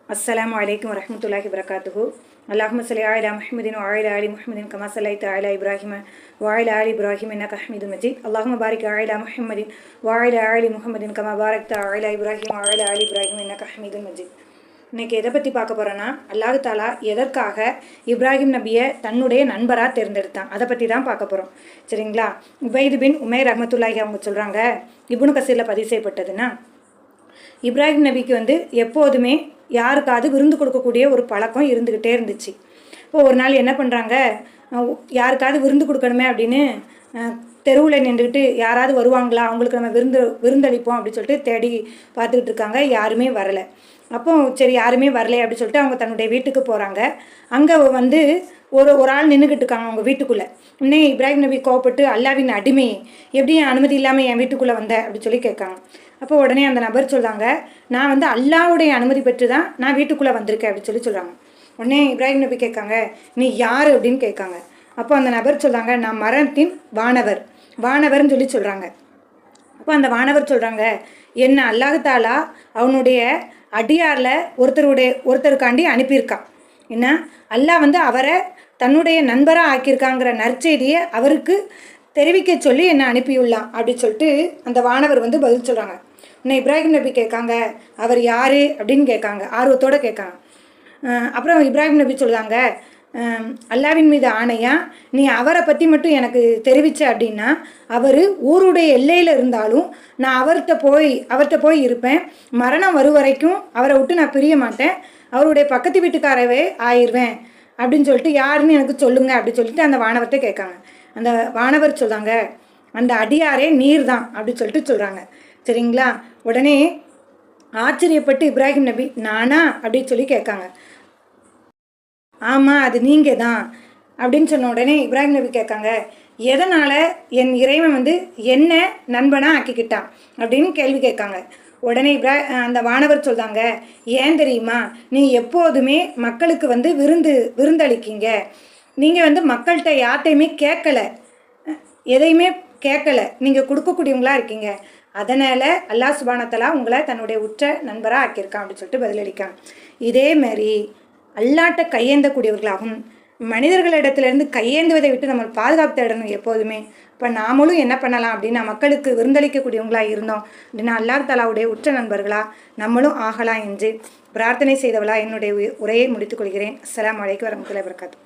अस्सलामु अलैकुम वरहमतुल्लाहि वबरकातुहू। अल्लाहुम्मा सल्लि अला मुहम्मदिन व अला आलि मुहम्मदिन कमा सल्लैत अला इब्राहिम व अला आलि इब्राहिम इन्नका हमीदुम मजीद। अल्लाहुम्मा बारिक अला मुहम्मदिन व अला आलि मुहम्मदिन कमा बारकत अला इब्राहिम व अला आलि इब्राहिम इन्नका हमीदुम मजीद। இன்னைக்கு எதை பற்றி பார்க்க போகிறோன்னா, அல்லாஹ் தாலா எதற்காக இப்ராஹிம் நபியை தன்னுடைய நண்பராக தேர்ந்தெடுத்தான், அதை பற்றி தான் பார்க்க போகிறோம். சரிங்களா? உபைது பின் உமைர் ரஹ்மத்துல்லாஹி அவங்க சொல்கிறாங்க, இப்னு கசீரில் பதிவு செய்யப்பட்டதுன்னா, இப்ராஹிம் நபிக்கு எப்போதுமே யாருக்காவது விருந்து கொடுக்கக்கூடிய ஒரு பழக்கம் இருந்துக்கிட்டே இருந்துச்சு. இப்போ ஒரு நாள் என்ன பண்ணுறாங்க, யாருக்காவது விருந்து கொடுக்கணுமே அப்படின்னு தெருவில் நின்றுக்கிட்டு யாராவது வருவாங்களா, அவங்களுக்கு நம்ம விருந்தளிப்போம் அப்படின்னு சொல்லிட்டு தேடி பார்த்துக்கிட்டு இருக்காங்க. யாருமே வரலை. அப்போ சரி யாருமே வரலை அப்படின்னு சொல்லிட்டு அவங்க தன்னுடைய வீட்டுக்கு போகிறாங்க. அங்கே ஒரு ஆள் நின்றுக்கிட்டு இருக்காங்க அவங்க வீட்டுக்குள்ளே. இன்னே இப்ராஹிம் நபி கோவப்பட்டு, அல்லாவின் அடிமை, எப்படி அனுமதி இல்லாமல் என் வீட்டுக்குள்ளே வந்த அப்படின்னு சொல்லி கேட்காங்க. அப்போ உடனே அந்த நபர் சொல்கிறாங்க, நான் அல்லாவுடைய அனுமதி பெற்று தான் நான் வீட்டுக்குள்ளே வந்திருக்கேன் அப்படின்னு சொல்கிறாங்க. உடனே இப்ராஹிம் நபி கேட்காங்க, நீ யார் அப்படின்னு கேட்காங்க. அப்போ அந்த நபர் சொல்கிறாங்க, நான் மரத்தின் வானவர்னு சொல்கிறாங்க. அப்போ அந்த வானவர் சொல்கிறாங்க, என்ன அல்லாஹ் தாலா அவனுடைய அடியாரில் ஒருத்தருக்காண்டி அனுப்பியிருக்கான். என்ன அல்லாஹ் அவரை தன்னுடைய நண்பராக ஆக்கியிருக்காங்கிற நற்செய்தியை அவருக்கு தெரிவிக்க சொல்லி என்னை அனுப்பியுள்ளான் அப்படின்னு சொல்லிட்டு அந்த வானவர் பதில் சொல்கிறாங்க. இன்னும் இப்ராஹிம் நபி கேட்காங்க, அவர் யார் அப்படின்னு கேட்காங்க, ஆர்வத்தோடு கேட்காங்க. அப்புறம் இப்ராஹிம் நபி சொல்கிறாங்க, அல்லாவின் மீது ஆணையா, நீ அவரை பற்றி மட்டும் எனக்கு தெரிவித்த அப்படின்னா அவர் ஊருடைய எல்லையில் இருந்தாலும் நான் அவர்கிட்ட போய் இருப்பேன். மரணம் வரும் வரைக்கும் அவரை விட்டு நான் பிரிய மாட்டேன். அவருடைய பக்கத்து வீட்டுக்காரவே ஆயிடுவேன் அப்படின்னு சொல்லிட்டு யாருன்னு எனக்கு சொல்லுங்க அப்படின்னு சொல்லிட்டு அந்த வானவர்கிட்ட கேட்காங்க. அந்த வானவர் சொல்கிறாங்க, அந்த அடியாரே நீர் தான் அப்படின்னு சொல்லிட்டு சொல்கிறாங்க. சரிங்களா? உடனே ஆச்சரியப்பட்டு இப்ராஹிம் நபி, நானா அப்படின்னு சொல்லி கேட்காங்க. ஆமாம், அது நீங்கள் தான் அப்படின்னு சொன்ன உடனே இப்ராஹிம் நபி கேட்காங்க, எதனால் என் இறைவன் என்ன நண்பனாக ஆக்கிக்கிட்டான் அப்படின்னு கேள்வி கேட்காங்க. உடனே அந்த வானவர் சொல்கிறாங்க, ஏன் தெரியுமா, நீ எப்போதுமே மக்களுக்கு விருந்தளிக்கீங்க. நீங்கள் மக்கள்கிட்ட யார்ட்டையுமே எதையுமே கேட்கலை, நீங்கள் கொடுக்கக்கூடியவங்களாக இருக்கீங்க. அதனால் அல்லாஹ் சுப்ஹானஹு வ தஆலா உங்களை தன்னுடைய உற்ற நண்பராக ஆக்கியிருக்கான் அப்படின்னு சொல்லிட்டு பதிலளிக்காங்க. இதேமாரி அல்லாட்ட கையேந்தக்கூடியவர்களாகும், மனிதர்களிடத்துலேருந்து கையேந்துவதை விட்டு நம்ம பாதுகாப்பு தேடணும் எப்போதுமே. இப்போ நாமளும் என்ன பண்ணலாம் அப்படின்னா, மக்களுக்கு விருந்தளிக்கக்கூடியவங்களாக இருந்தோம் அப்படின்னா அல்லாஹ் தஆலாவுடைய உற்ற நண்பர்களாக நம்மளும் ஆகலாம் என்று பிரார்த்தனை செய்தவளா என்னுடைய உரையை முடித்துக்கொள்கிறேன். அஸ்ஸலாமு அலைக்கும் வரஹ்மத்துல்லாஹி வபரகாத்துஹு.